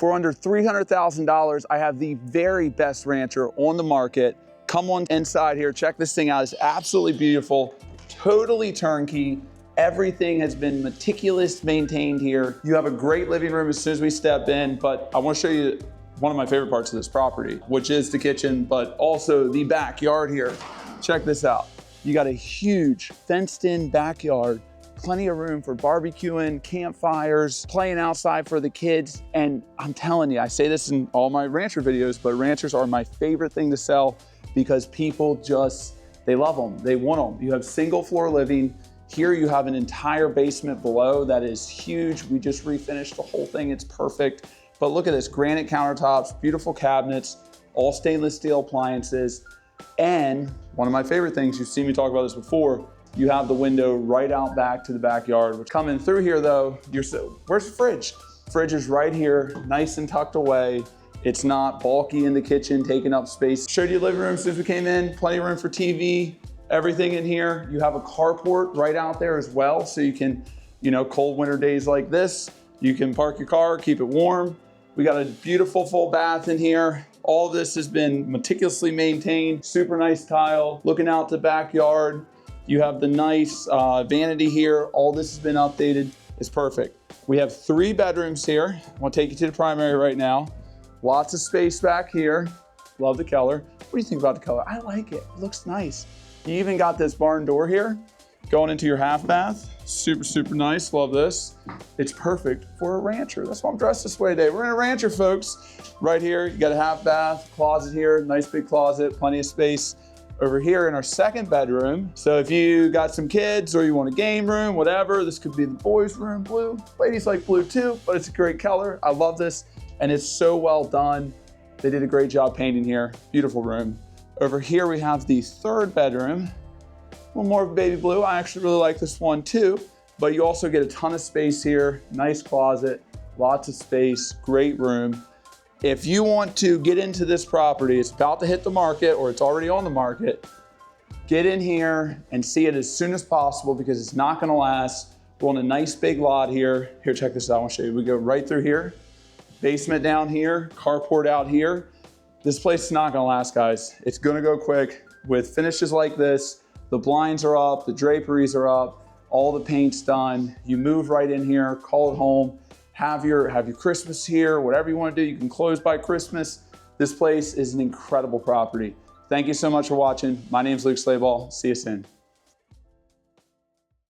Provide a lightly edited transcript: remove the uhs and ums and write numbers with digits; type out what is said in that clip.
For under $300,000, I have the very best rancher on the market. Come on inside here, check this thing out. It's absolutely beautiful, totally turnkey. Everything has been meticulous maintained here. You have a great living room as soon as we step in, but I want to show you one of my favorite parts of this property, which is the kitchen, but also the backyard here. Check this out. You got a huge fenced in backyard, plenty of room for barbecuing, campfires, playing outside for the kids. And I'm telling you, I say this in all my rancher videos, but ranchers are my favorite thing to sell because people just, they love them, they want them. You have single floor living. Here you have an entire basement below that is huge. We just refinished the whole thing, it's perfect. But look at this, granite countertops, beautiful cabinets, all stainless steel appliances. And one of my favorite things, you've seen me talk about this before, you have the window right out back to the backyard. Coming through here though, where's the fridge? Fridge is right here, nice and tucked away. It's not bulky in the kitchen, taking up space. Showed you the living room since we came in, plenty of room for TV, everything in here. You have a carport right out there as well, so you can, cold winter days like this, you can park your car, keep it warm. We got a beautiful full bath in here. All this has been meticulously maintained, super nice tile, looking out the backyard. You have the nice vanity here. All this has been updated, it's perfect. We have 3 bedrooms here. I want to take you to the primary right now. Lots of space back here. Love the color. What do you think about the color? I like it, it looks nice. You even got this barn door here going into your half bath. Super, super nice, love this. It's perfect for a rancher. That's why I'm dressed this way today. We're in a rancher, folks. Right here, you got a half bath, closet here, nice big closet, plenty of space. Over here in our 2nd bedroom. So if you got some kids or you want a game room, whatever, this could be the boys' room, blue. Ladies like blue too, but it's a great color. I love this, and it's so well done. They did a great job painting here. Beautiful room. Over here we have the 3rd bedroom. A little more of a baby blue. I actually really like this one too, but you also get a ton of space here. Nice closet, lots of space, great room. If you want to get into this property, it's about to hit the market or it's already on the market, get in here and see it as soon as possible because it's not gonna last. We're on a nice big lot here. Here, check this out, I wanna show you. We go right through here, basement down here, carport out here. This place is not gonna last, guys. It's gonna go quick with finishes like this. The blinds are up, the draperies are up, all the paint's done. You move right in here, call it home. Have your Christmas here, whatever you want to do. You can close by Christmas. This place is an incredible property. Thank you so much for watching. My name's Luke Slayball. See you soon.